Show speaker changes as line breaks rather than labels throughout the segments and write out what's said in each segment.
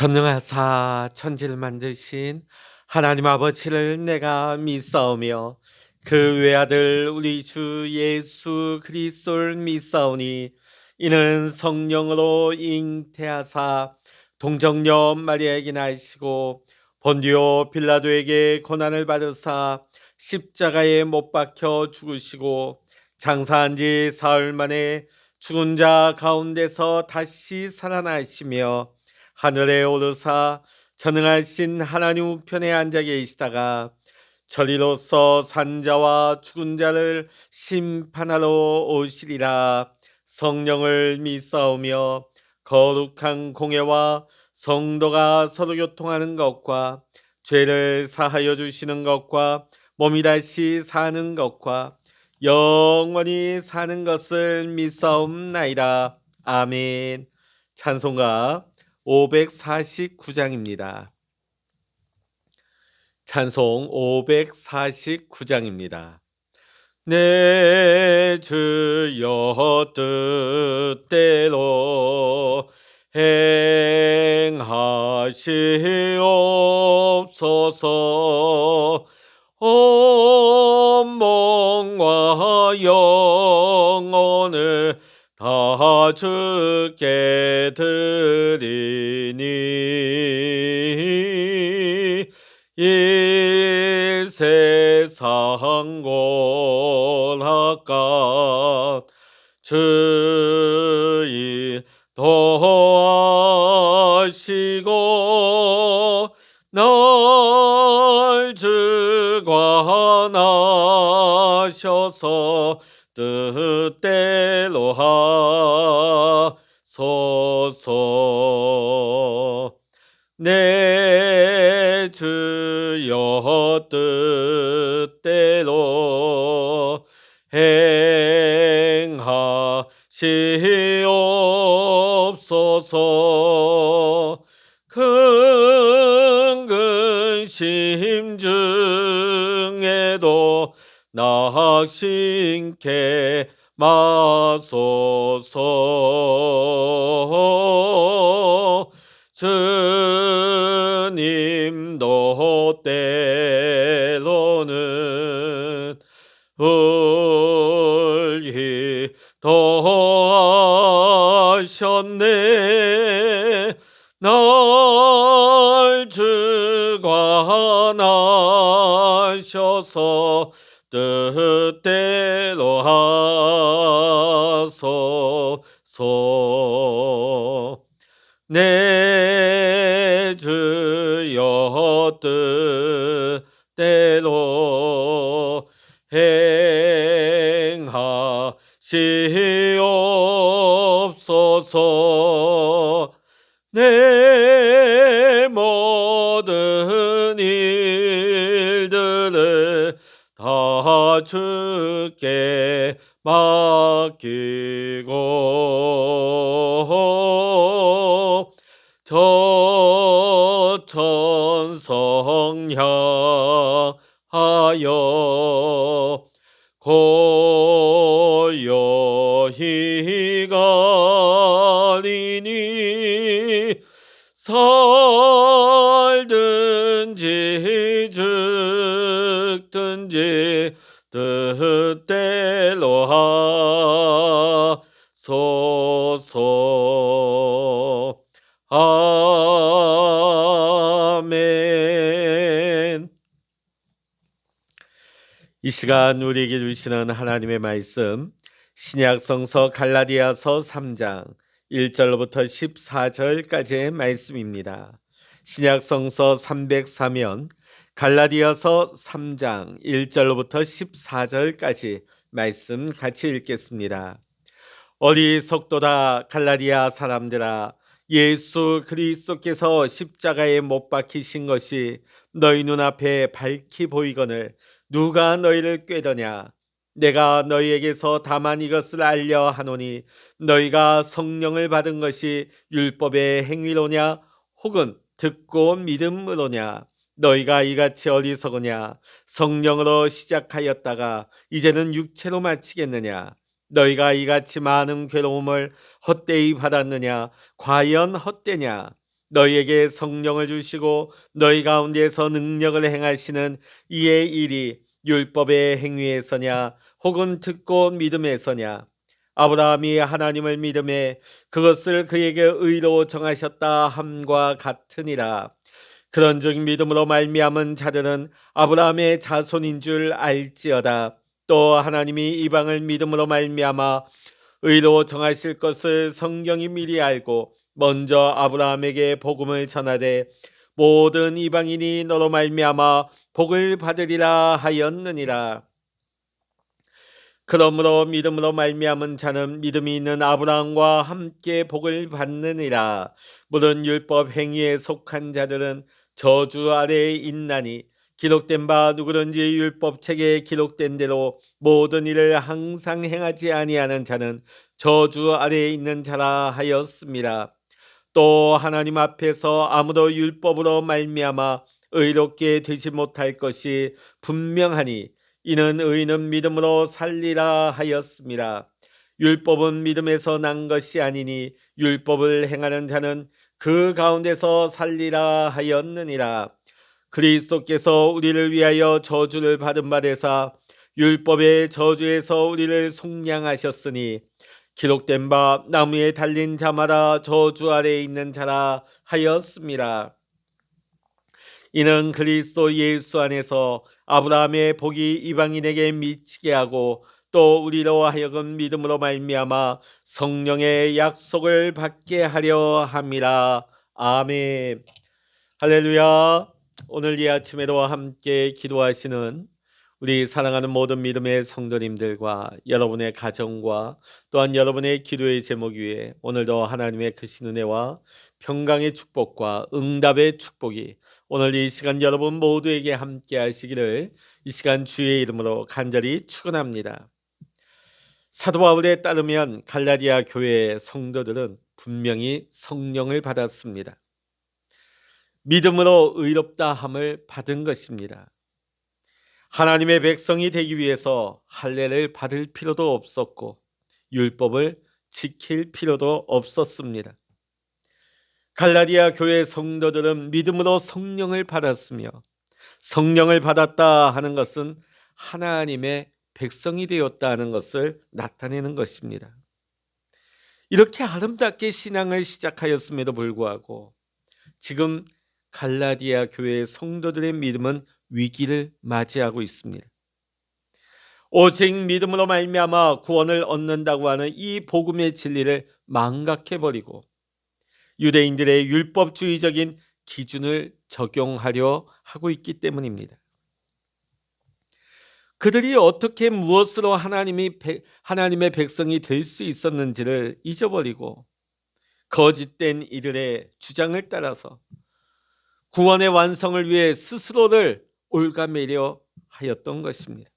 전능하사 천지를 만드신 하나님 아버지를 내가 믿사오며 그 외아들 우리 주 예수 그리스도를 믿사오니 이는 성령으로 잉태하사 동정녀 마리아에게 나시고 본디오 빌라도에게 고난을 받으사 십자가에 못 박혀 죽으시고 장사한 지 사흘 만에 죽은 자 가운데서 다시 살아나시며 하늘에 오르사 전능하신 하나님 우편에 앉아 계시다가 저리로서 산자와 죽은 자를 심판하러 오시리라. 성령을 믿사오며 거룩한 공예와 성도가 서로 교통하는 것과 죄를 사하여 주시는 것과 몸이 다시 사는 것과 영원히 사는 것을 믿사옵나이다. 아멘. 찬송가 549장입니다. 찬송 549장입니다. 내 주여 뜻대로 행하시옵소서. 온 몸과 영혼을 다 주께 드리니 이 세상 고락간 주의 도하시고 날 주관하셔서 뜻대로 하소서. 내 주여 뜻대로 행하시옵소서. 큰 근심 중에도 낙심케 마소서. 주님도 때로는 울기 도하셨네. 날 주관하셔서 뜻대로 하소서. 내 주여 뜻대로 행하시옵소서. 내 모든 일들을 다 주께 맡기고 저 천성 향하여 고요히 가리니 살든지 죽든지 뜻대로 하소서. 아멘. 이 시간 우리에게 주시는 하나님의 말씀, 신약 성서 갈라디아서 3장 1절로부터 14절까지의 말씀입니다. 신약 성서 304면 갈라디아서 3장 1절로부터 14절까지 말씀 같이 읽겠습니다. 어리석도다 갈라디아 사람들아, 예수 그리스도께서 십자가에 못 박히신 것이 너희 눈앞에 밝히 보이거늘 누가 너희를 꾀더냐? 내가 너희에게서 다만 이것을 알려 하노니 너희가 성령을 받은 것이 율법의 행위로냐 혹은 듣고 믿음으로냐? 너희가 이같이 어리석으냐? 성령으로 시작하였다가 이제는 육체로 마치겠느냐? 너희가 이같이 많은 괴로움을 헛되이 받았느냐? 과연 헛되냐? 너희에게 성령을 주시고 너희 가운데서 능력을 행하시는 이의 일이 율법의 행위에서냐 혹은 듣고 믿음에서냐. 아브라함이 하나님을 믿음에 그것을 그에게 의로 정하셨다 함과 같으니라. 그런즉 믿음으로 말미암은 자들은 아브라함의 자손인 줄 알지어다. 또 하나님이 이방을 믿음으로 말미암아 의로 정하실 것을 성경이 미리 알고 먼저 아브라함에게 복음을 전하되 모든 이방인이 너로 말미암아 복을 받으리라 하였느니라. 그러므로 믿음으로 말미암은 자는 믿음이 있는 아브라함과 함께 복을 받느니라. 물은 율법 행위에 속한 자들은 저주 아래에 있나니 기록된 바 누구든지 율법책에 기록된 대로 모든 일을 항상 행하지 아니하는 자는 저주 아래에 있는 자라 하였습니다. 또 하나님 앞에서 아무도 율법으로 말미암아 의롭게 되지 못할 것이 분명하니 이는 의인은 믿음으로 살리라 하였습니다. 율법은 믿음에서 난 것이 아니니 율법을 행하는 자는 그 가운데서 살리라 하였느니라. 그리스도께서 우리를 위하여 저주를 받은 바 되사 율법의 저주에서 우리를 속량하셨으니 기록된 바 나무에 달린 자마다 저주 아래에 있는 자라 하였습니다. 이는 그리스도 예수 안에서 아브라함의 복이 이방인에게 미치게 하고 또 우리로 하여금 믿음으로 말미암아 성령의 약속을 받게 하려 함이라. 아멘. 할렐루야. 오늘 이 아침에도 함께 기도하시는 우리 사랑하는 모든 믿음의 성도님들과 여러분의 가정과 또한 여러분의 기도의 제목 위에 오늘도 하나님의 크신 은혜와 평강의 축복과 응답의 축복이 오늘 이 시간 여러분 모두에게 함께 하시기를 이 시간 주의 이름으로 간절히 축원합니다. 사도 바울에 따르면 갈라디아 교회의 성도들은 분명히 성령을 받았습니다. 믿음으로 의롭다 함을 받은 것입니다. 하나님의 백성이 되기 위해서 할례를 받을 필요도 없었고 율법을 지킬 필요도 없었습니다. 갈라디아 교회 성도들은 믿음으로 성령을 받았으며 성령을 받았다 하는 것은 하나님의 백성이 되었다는 것을 나타내는 것입니다. 이렇게 아름답게 신앙을 시작하였음에도 불구하고 지금 갈라디아 교회의 성도들의 믿음은 위기를 맞이하고 있습니다. 오직 믿음으로 말미암아 구원을 얻는다고 하는 이 복음의 진리를 망각해버리고 유대인들의 율법주의적인 기준을 적용하려 하고 있기 때문입니다. 그들이 어떻게 무엇으로 하나님의 백성이 될 수 있었는지를 잊어버리고 거짓된 이들의 주장을 따라서 구원의 완성을 위해 스스로를 올가매려 하였던 것입니다.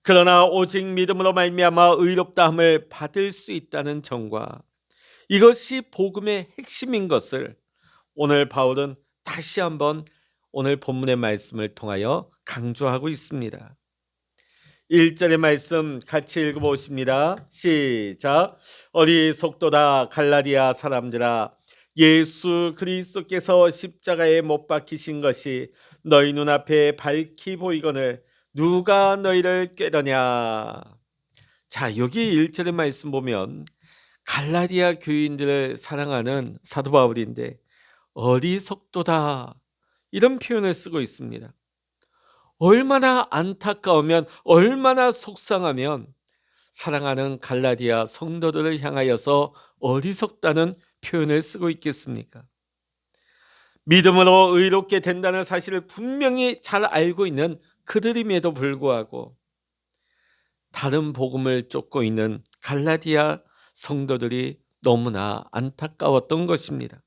그러나 오직 믿음으로 말미암아 의롭다함을 받을 수 있다는 점과 이것이 복음의 핵심인 것을 오늘 바울은 다시 한번 오늘 본문의 말씀을 통하여 강조하고 있습니다. 1절의 말씀 같이 읽어보십니다. 시작. 어리석도다 갈라디아 사람들아, 예수 그리스도께서 십자가에 못 박히신 것이 너희 눈앞에 밝히 보이거늘 누가 너희를 꾀더냐. 자, 여기 1절의 말씀 보면 갈라디아 교인들을 사랑하는 사도 바울인데 어리석도다 이런 표현을 쓰고 있습니다. 얼마나 안타까우면 얼마나 속상하면 사랑하는 갈라디아 성도들을 향하여서 어리석다는 표현을 쓰고 있겠습니까? 믿음으로 의롭게 된다는 사실을 분명히 잘 알고 있는 그들임에도 불구하고 다른 복음을 쫓고 있는 갈라디아 성도들이 너무나 안타까웠던 것입니다.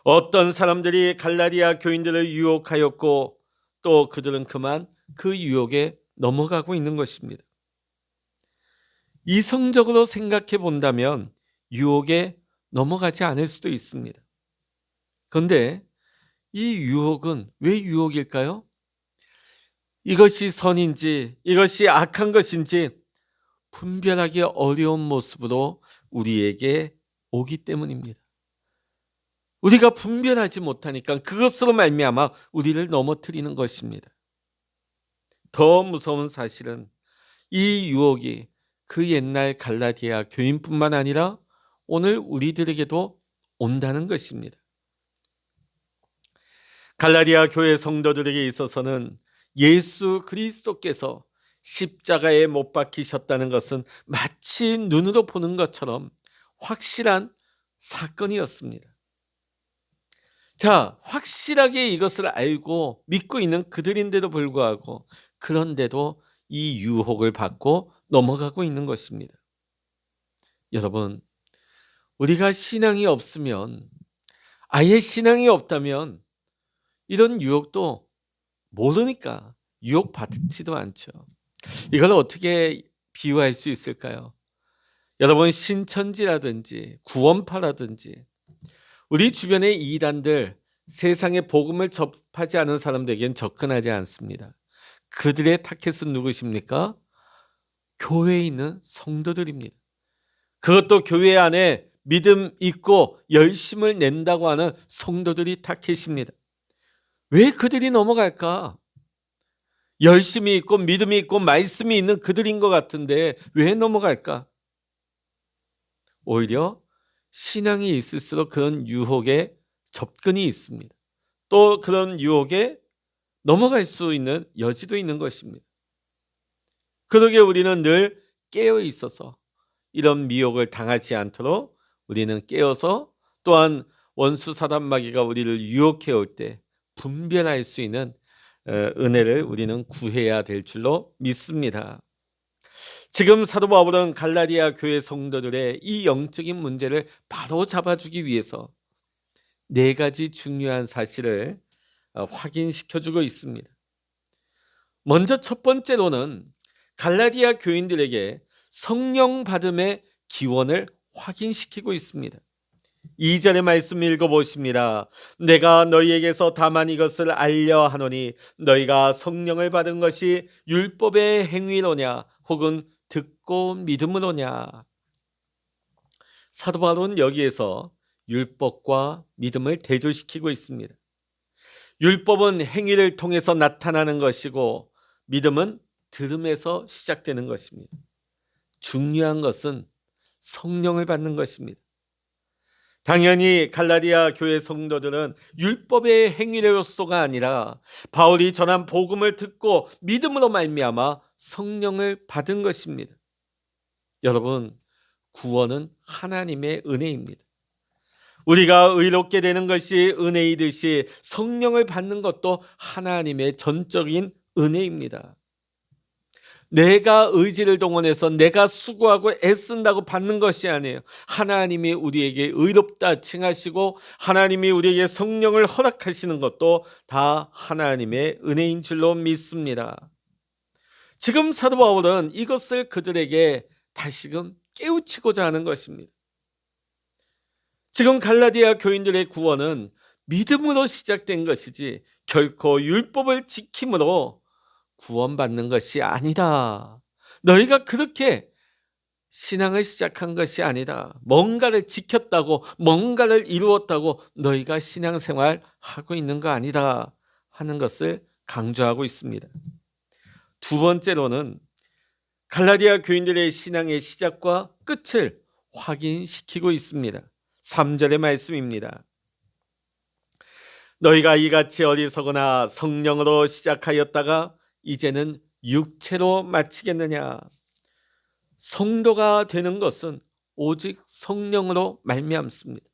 어떤 사람들이 갈라디아 교인들을 유혹하였고 또 그들은 그만 그 유혹에 넘어가고 있는 것입니다. 이성적으로 생각해 본다면 유혹에 넘어가지 않을 수도 있습니다. 그런데 이 유혹은 왜 유혹일까요? 이것이 선인지 이것이 악한 것인지 분별하기 어려운 모습으로 우리에게 오기 때문입니다. 우리가 분별하지 못하니까 그것으로 말미암아 우리를 넘어뜨리는 것입니다. 더 무서운 사실은 이 유혹이 그 옛날 갈라디아 교인뿐만 아니라 오늘 우리들에게도 온다는 것입니다. 갈라디아 교회 성도들에게 있어서는 예수 그리스도께서 십자가에 못 박히셨다는 것은 마치 눈으로 보는 것처럼 확실한 사건이었습니다. 자, 확실하게 이것을 알고 믿고 있는 그들인데도 불구하고 그런데도 이 유혹을 받고 넘어가고 있는 것입니다. 여러분, 우리가 신앙이 없으면, 아예 신앙이 없다면 이런 유혹도 모르니까 유혹받지도 않죠. 이걸 어떻게 비유할 수 있을까요? 여러분, 신천지라든지 구원파라든지 우리 주변의 이단들, 세상의 복음을 접하지 않은 사람들에겐 접근하지 않습니다. 그들의 타겟은 누구십니까? 교회에 있는 성도들입니다. 그것도 교회 안에 믿음 있고 열심을 낸다고 하는 성도들이 타겟입니다. 왜 그들이 넘어갈까? 열심이 있고 믿음이 있고 말씀이 있는 그들인 것 같은데 왜 넘어갈까? 오히려 신앙이 있을수록 그런 유혹에 접근이 있습니다. 또 그런 유혹에 넘어갈 수 있는 여지도 있는 것입니다. 그러기에 우리는 늘 깨어 있어서 이런 미혹을 당하지 않도록 우리는 깨어서 또한 원수 사단 마귀가 우리를 유혹해 올 때 분별할 수 있는 은혜를 우리는 구해야 될 줄로 믿습니다. 지금 사도 바울은 갈라디아 교회 성도들의 이 영적인 문제를 바로 잡아주기 위해서 네 가지 중요한 사실을 확인시켜주고 있습니다. 먼저 첫 번째로는 갈라디아 교인들에게 성령 받음의 기원을 확인시키고 있습니다. 2절의 말씀 읽어보십니다. 내가 너희에게서 다만 이것을 알려 하노니 너희가 성령을 받은 것이 율법의 행위로냐 혹은 듣고 믿음으로냐. 사도 바울은 여기에서 율법과 믿음을 대조시키고 있습니다. 율법은 행위를 통해서 나타나는 것이고 믿음은 들음에서 시작되는 것입니다. 중요한 것은 성령을 받는 것입니다. 당연히 갈라디아 교회 성도들은 율법의 행위로서가 아니라 바울이 전한 복음을 듣고 믿음으로 말미암아 성령을 받은 것입니다. 여러분, 구원은 하나님의 은혜입니다. 우리가 의롭게 되는 것이 은혜이듯이 성령을 받는 것도 하나님의 전적인 은혜입니다. 내가 의지를 동원해서 내가 수고하고 애쓴다고 받는 것이 아니에요. 하나님이 우리에게 의롭다 칭하시고 하나님이 우리에게 성령을 허락하시는 것도 다 하나님의 은혜인 줄로 믿습니다. 지금 사도 바울은 이것을 그들에게 다시금 깨우치고자 하는 것입니다. 지금 갈라디아 교인들의 구원은 믿음으로 시작된 것이지 결코 율법을 지킴으로 구원받는 것이 아니다. 너희가 그렇게 신앙을 시작한 것이 아니다. 뭔가를 지켰다고 뭔가를 이루었다고 너희가 신앙생활 하고 있는 거 아니다 하는 것을 강조하고 있습니다. 두 번째로는 갈라디아 교인들의 신앙의 시작과 끝을 확인시키고 있습니다. 3절의 말씀입니다. 너희가 이같이 어리석으나 성령으로 시작하였다가 이제는 육체로 마치겠느냐. 성도가 되는 것은 오직 성령으로 말미암습니다.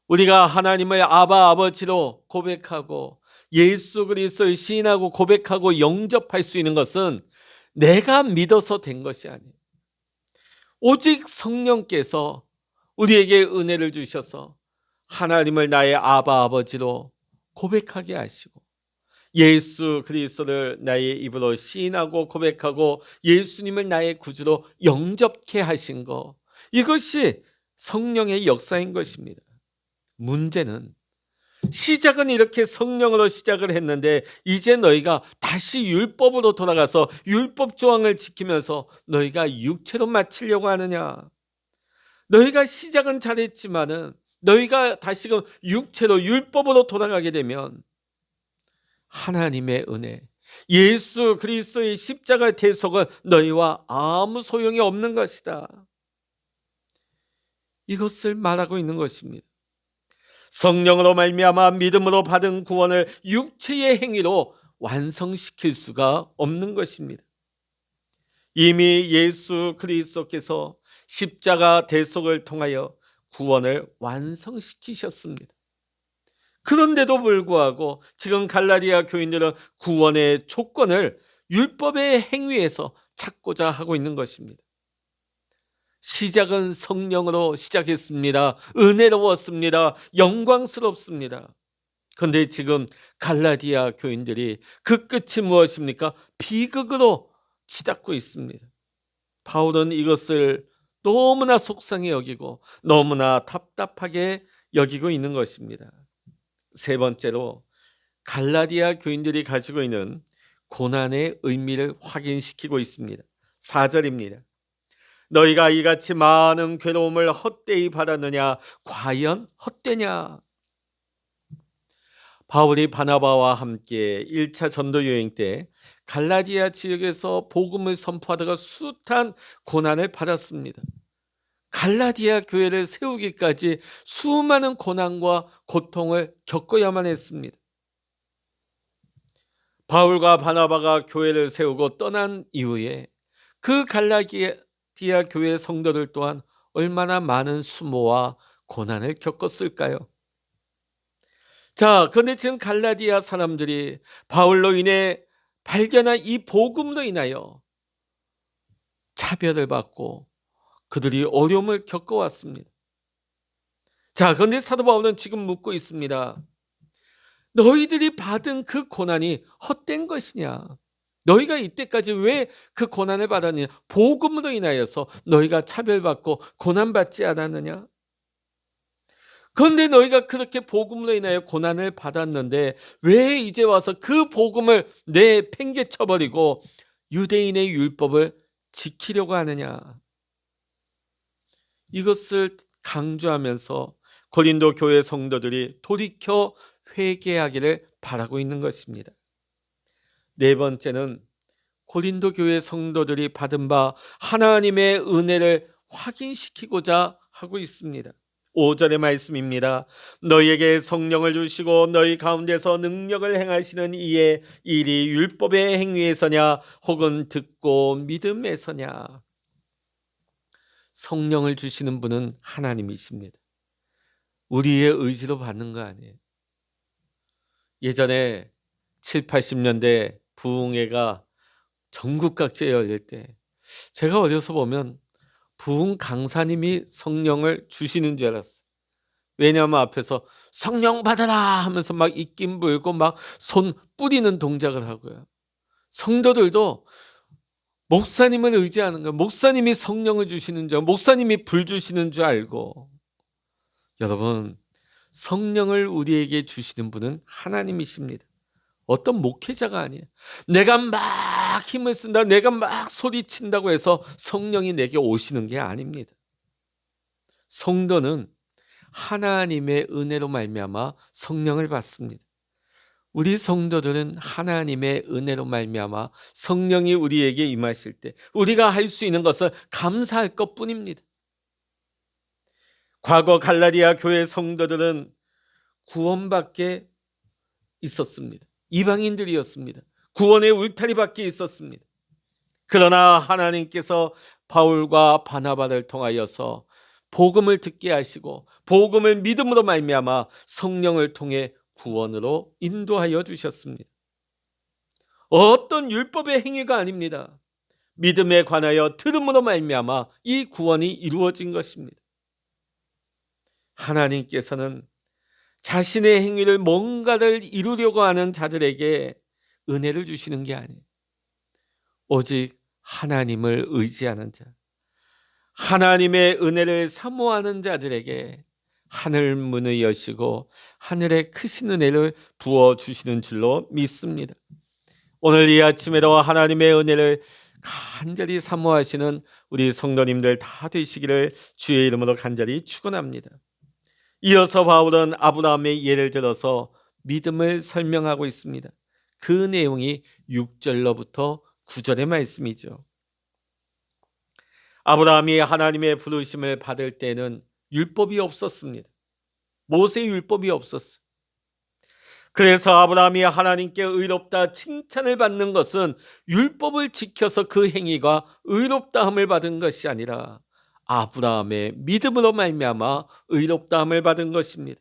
우리가 하나님을 아바 아버지로 고백하고 예수 그리스도를 시인하고 고백하고 영접할 수 있는 것은 내가 믿어서 된 것이 아니에요. 오직 성령께서 우리에게 은혜를 주셔서 하나님을 나의 아바 아버지로 고백하게 하시고 예수 그리스도를 나의 입으로 시인하고 고백하고 예수님을 나의 구주로 영접케 하신 것, 이것이 성령의 역사인 것입니다. 문제는 시작은 이렇게 성령으로 시작을 했는데 이제 너희가 다시 율법으로 돌아가서 율법 조항을 지키면서 너희가 육체로 마치려고 하느냐. 너희가 시작은 잘했지만은 너희가 다시금 육체로 율법으로 돌아가게 되면 하나님의 은혜, 예수 그리스도의 십자가 대속은 너희와 아무 소용이 없는 것이다. 이것을 말하고 있는 것입니다. 성령으로 말미암아 믿음으로 받은 구원을 육체의 행위로 완성시킬 수가 없는 것입니다. 이미 예수 그리스도께서 십자가 대속을 통하여 구원을 완성시키셨습니다. 그런데도 불구하고 지금 갈라디아 교인들은 구원의 조건을 율법의 행위에서 찾고자 하고 있는 것입니다. 시작은 성령으로 시작했습니다. 은혜로웠습니다. 영광스럽습니다. 그런데 지금 갈라디아 교인들이 그 끝이 무엇입니까? 비극으로 치닫고 있습니다. 바울은 이것을 너무나 속상해 여기고 너무나 답답하게 여기고 있는 것입니다. 세 번째로 갈라디아 교인들이 가지고 있는 고난의 의미를 확인시키고 있습니다. 4절입니다. 너희가 이같이 많은 괴로움을 헛되이 받았느냐? 과연 헛되냐? 바울이 바나바와 함께 1차 전도 여행 때 갈라디아 지역에서 복음을 선포하다가 숱한 고난을 받았습니다. 갈라디아 교회를 세우기까지 수많은 고난과 고통을 겪어야만 했습니다. 바울과 바나바가 교회를 세우고 떠난 이후에 그 갈라디아 교회 성도들 또한 얼마나 많은 수모와 고난을 겪었을까요? 자, 그런데 지금 갈라디아 사람들이 바울로 인해 발견한 이 복음으로 인하여 차별을 받고 그들이 어려움을 겪어왔습니다. 자, 그런데 사도 바울은 지금 묻고 있습니다. 너희들이 받은 그 고난이 헛된 것이냐? 너희가 이때까지 왜 그 고난을 받았느냐? 복음으로 인하여서 너희가 차별받고 고난받지 않았느냐? 그런데 너희가 그렇게 복음으로 인하여 고난을 받았는데 왜 이제 와서 그 복음을 내팽개쳐버리고 유대인의 율법을 지키려고 하느냐? 이것을 강조하면서 고린도 교회 성도들이 돌이켜 회개하기를 바라고 있는 것입니다. 네 번째는 고린도 교회 성도들이 받은 바 하나님의 은혜를 확인시키고자 하고 있습니다. 5절의 말씀입니다. 너희에게 성령을 주시고 너희 가운데서 능력을 행하시는 이의 일이 율법의 행위에서냐 혹은 듣고 믿음에서냐. 성령을 주시는 분은 하나님이십니다. 우리의 의지로 받는 거 아니에요. 예전에 7, 80년대 부흥회가 전국 각지에 열릴 때 제가 어려서 보면 부흥 강사님이 성령을 주시는 줄 알았어요. 왜냐하면 앞에서 성령 받아라 하면서 막 입김 불고 막 손 뿌리는 동작을 하고요. 성도들도 목사님을 의지하는 거예요. 목사님이 성령을 주시는 줄, 목사님이 불 주시는 줄 알고. 여러분, 성령을 우리에게 주시는 분은 하나님이십니다. 어떤 목회자가 아니에요. 내가 막 힘을 쓴다, 내가 막 소리친다고 해서 성령이 내게 오시는 게 아닙니다. 성도는 하나님의 은혜로 말미암아 성령을 받습니다. 우리 성도들은 하나님의 은혜로 말미암아 성령이 우리에게 임하실 때 우리가 할 수 있는 것은 감사할 것뿐입니다. 과거 갈라디아 교회 성도들은 구원밖에 있었습니다. 이방인들이었습니다. 구원의 울타리밖에 있었습니다. 그러나 하나님께서 바울과 바나바를 통하여서 복음을 듣게 하시고 복음을 믿음으로 말미암아 성령을 통해 구원으로 인도하여 주셨습니다. 어떤 율법의 행위가 아닙니다. 믿음에 관하여 들음으로 말미암아 이 구원이 이루어진 것입니다. 하나님께서는 자신의 행위를 뭔가를 이루려고 하는 자들에게 은혜를 주시는 게 아니에요. 오직 하나님을 의지하는 자, 하나님의 은혜를 사모하는 자들에게 하늘 문을 여시고 하늘의 크신 은혜를 부어주시는 줄로 믿습니다. 오늘 이 아침에도 하나님의 은혜를 간절히 사모하시는 우리 성도님들 다 되시기를 주의 이름으로 간절히 축원합니다. 이어서 바울은 아브라함의 예를 들어서 믿음을 설명하고 있습니다. 그 내용이 6절로부터 9절의 말씀이죠. 아브라함이 하나님의 부르심을 받을 때는 율법이 없었습니다. 모세 율법이 없었어요. 그래서 아브라함이 하나님께 의롭다 칭찬을 받는 것은 율법을 지켜서 그 행위가 의롭다함을 받은 것이 아니라 아브라함의 믿음으로 말미암아 의롭다함을 받은 것입니다.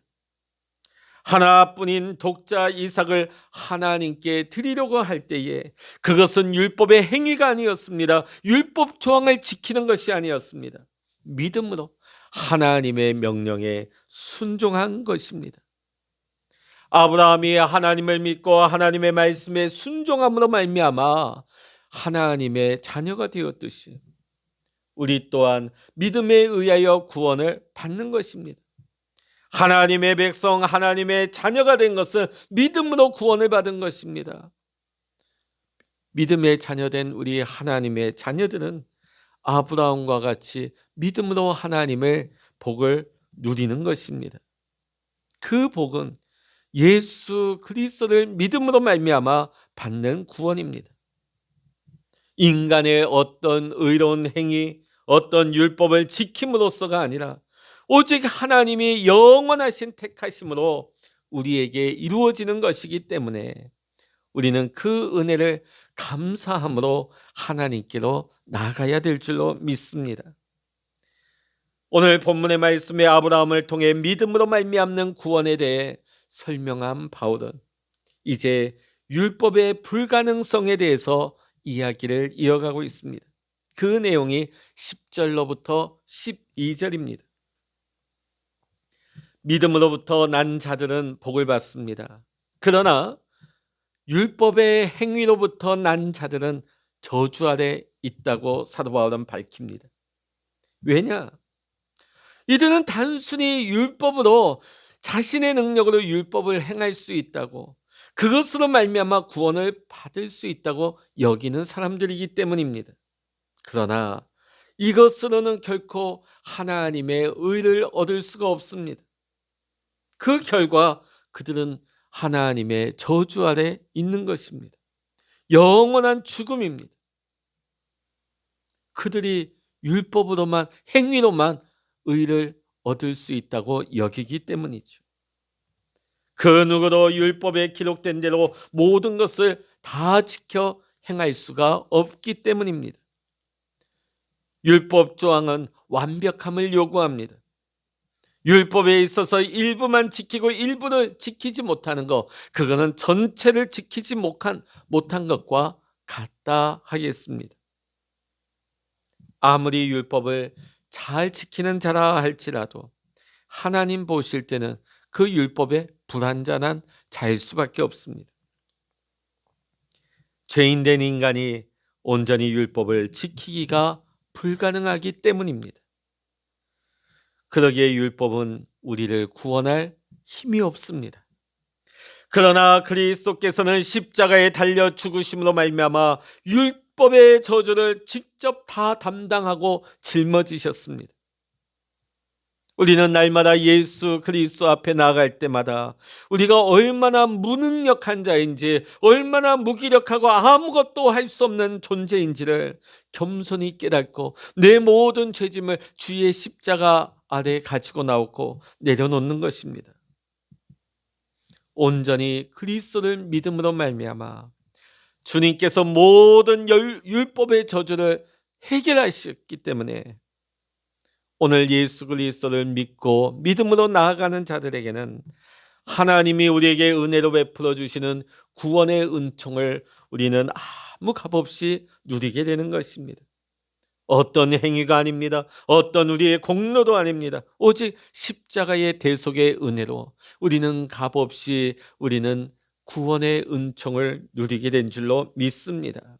하나뿐인 독자 이삭을 하나님께 드리려고 할 때에 그것은 율법의 행위가 아니었습니다. 율법 조항을 지키는 것이 아니었습니다. 믿음으로 하나님의 명령에 순종한 것입니다. 아브라함이 하나님을 믿고 하나님의 말씀에 순종함으로 말미암아 하나님의 자녀가 되었듯이 우리 또한 믿음에 의하여 구원을 받는 것입니다. 하나님의 백성, 하나님의 자녀가 된 것은 믿음으로 구원을 받은 것입니다. 믿음의 자녀된 우리 하나님의 자녀들은 아브라함과 같이 믿음으로 하나님의 복을 누리는 것입니다. 그 복은 예수 그리스도를 믿음으로 말미암아 받는 구원입니다. 인간의 어떤 의로운 행위, 어떤 율법을 지킴으로써가 아니라 오직 하나님이 영원하신 택하심으로 우리에게 이루어지는 것이기 때문에 우리는 그 은혜를 감사함으로 하나님께로 나아가야 될 줄로 믿습니다. 오늘 본문의 말씀에 아브라함을 통해 믿음으로 말미암는 구원에 대해 설명한 바울은 이제 율법의 불가능성에 대해서 이야기를 이어가고 있습니다. 그 내용이 10절로부터 12절입니다. 믿음으로부터 난 자들은 복을 받습니다. 그러나 율법의 행위로부터 난 자들은 저주 아래 있다고 사도 바울은 밝힙니다. 왜냐? 이들은 단순히 율법으로 자신의 능력으로 율법을 행할 수 있다고, 그것으로 말미암아 구원을 받을 수 있다고 여기는 사람들이기 때문입니다. 그러나 이것으로는 결코 하나님의 의를 얻을 수가 없습니다. 그 결과 그들은 하나님의 저주 아래 있는 것입니다. 영원한 죽음입니다. 그들이 율법으로만, 행위로만 의를 얻을 수 있다고 여기기 때문이죠. 그 누구도 율법에 기록된 대로 모든 것을 다 지켜 행할 수가 없기 때문입니다. 율법 조항은 완벽함을 요구합니다. 율법에 있어서 일부만 지키고 일부를 지키지 못하는 것, 그거는 전체를 지키지 못한 것과 같다 하겠습니다. 아무리 율법을 잘 지키는 자라 할지라도 하나님 보실 때는 그 율법에 불완전한 자일 수밖에 없습니다. 죄인된 인간이 온전히 율법을 지키기가 불가능하기 때문입니다. 그러기에 율법은 우리를 구원할 힘이 없습니다. 그러나 그리스도께서는 십자가에 달려 죽으심으로 말미암아 율법의 저주를 직접 다 담당하고 짊어지셨습니다. 우리는 날마다 예수 그리스도 앞에 나아갈 때마다 우리가 얼마나 무능력한 자인지, 얼마나 무기력하고 아무것도 할 수 없는 존재인지를 겸손히 깨닫고 내 모든 죄짐을 주의 십자가 아래 가지고 나오고 내려놓는 것입니다. 온전히 그리스도를 믿음으로 말미암아 주님께서 모든 율법의 저주를 해결하셨기 때문에 오늘 예수 그리스도를 믿고 믿음으로 나아가는 자들에게는 하나님이 우리에게 은혜로 베풀어 주시는 구원의 은총을 우리는 아무 값없이 누리게 되는 것입니다. 어떤 행위가 아닙니다. 어떤 우리의 공로도 아닙니다. 오직 십자가의 대속의 은혜로 우리는 값없이 우리는 구원의 은총을 누리게 된 줄로 믿습니다.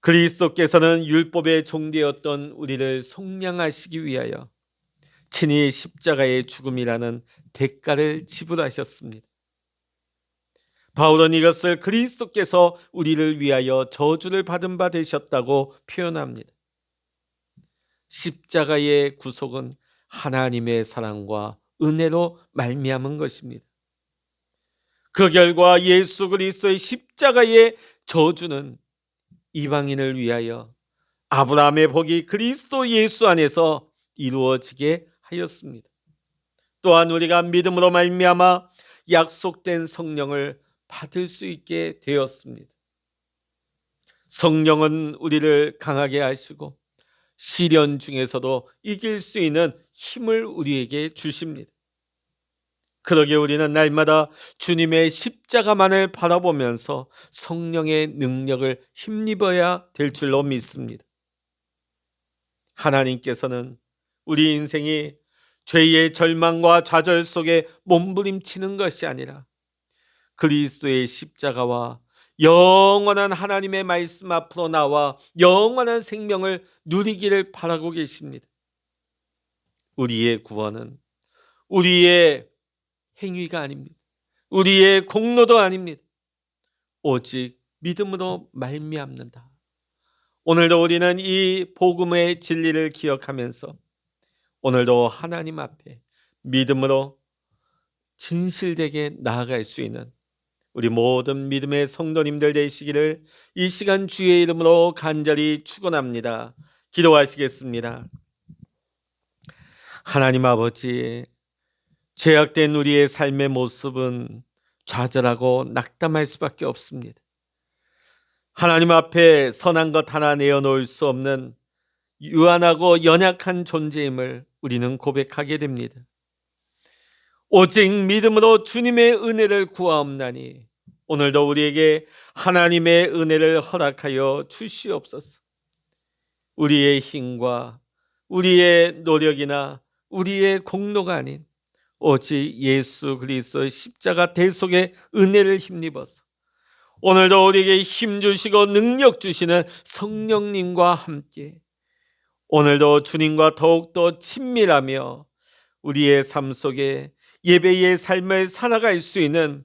그리스도께서는 율법의 종되었던 우리를 속량하시기 위하여 친히 십자가의 죽음이라는 대가를 지불하셨습니다. 바울은 이것을 그리스도께서 우리를 위하여 저주를 받은 바 되셨다고 표현합니다. 십자가의 구속은 하나님의 사랑과 은혜로 말미암은 것입니다. 그 결과 예수 그리스도의 십자가의 저주는 이방인을 위하여 아브라함의 복이 그리스도 예수 안에서 이루어지게 하였습니다. 또한 우리가 믿음으로 말미암아 약속된 성령을 받을 수 있게 되었습니다. 성령은 우리를 강하게 하시고 시련 중에서도 이길 수 있는 힘을 우리에게 주십니다. 그러기에 우리는 날마다 주님의 십자가만을 바라보면서 성령의 능력을 힘입어야 될 줄로 믿습니다. 하나님께서는 우리 인생이 죄의 절망과 좌절 속에 몸부림치는 것이 아니라 그리스도의 십자가와 영원한 하나님의 말씀 앞으로 나와 영원한 생명을 누리기를 바라고 계십니다. 우리의 구원은 우리의 행위가 아닙니다. 우리의 공로도 아닙니다. 오직 믿음으로 말미암는다. 오늘도 우리는 이 복음의 진리를 기억하면서 오늘도 하나님 앞에 믿음으로 진실되게 나아갈 수 있는 우리 모든 믿음의 성도님들 되시기를 이 시간 주의 이름으로 간절히 축원합니다. 기도하시겠습니다. 하나님 아버지, 죄악된 우리의 삶의 모습은 좌절하고 낙담할 수밖에 없습니다. 하나님 앞에 선한 것 하나 내어놓을 수 없는 유한하고 연약한 존재임을 우리는 고백하게 됩니다. 오직 믿음으로 주님의 은혜를 구하옵나니 오늘도 우리에게 하나님의 은혜를 허락하여 주시옵소서. 우리의 힘과 우리의 노력이나 우리의 공로가 아닌 오직 예수 그리스도의 십자가 대속의 은혜를 힘입어서 오늘도 우리에게 힘 주시고 능력 주시는 성령님과 함께 오늘도 주님과 더욱더 친밀하며 우리의 삶 속에 예배의 삶을 살아갈 수 있는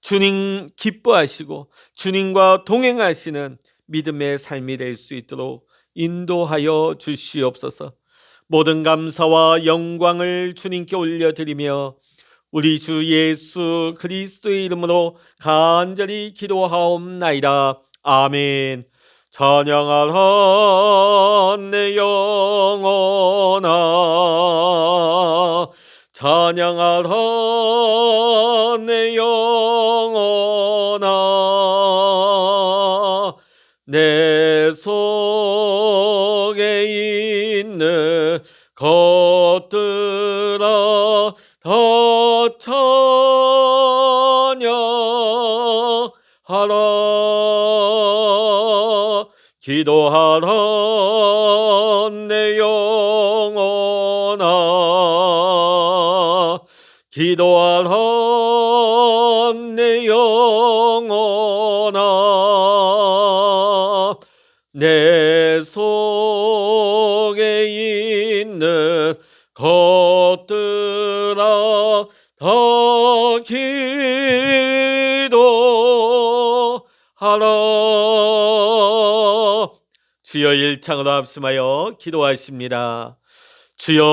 주님 기뻐하시고 주님과 동행하시는 믿음의 삶이 될 수 있도록 인도하여 주시옵소서. 모든 감사와 영광을 주님께 올려드리며 우리 주 예수 그리스도의 이름으로 간절히 기도하옵나이다. 아멘. 찬양하라 내 영혼아, 찬양하라 내 영혼아, 내 속에 있는 것들아 다 찬양하라. 기도하라 내 영혼아, 기도하라 내 영혼아, 내 속에 있는 것들아 다 기도하라. 주여 일창으로 합심하여 기도하십니다. 주여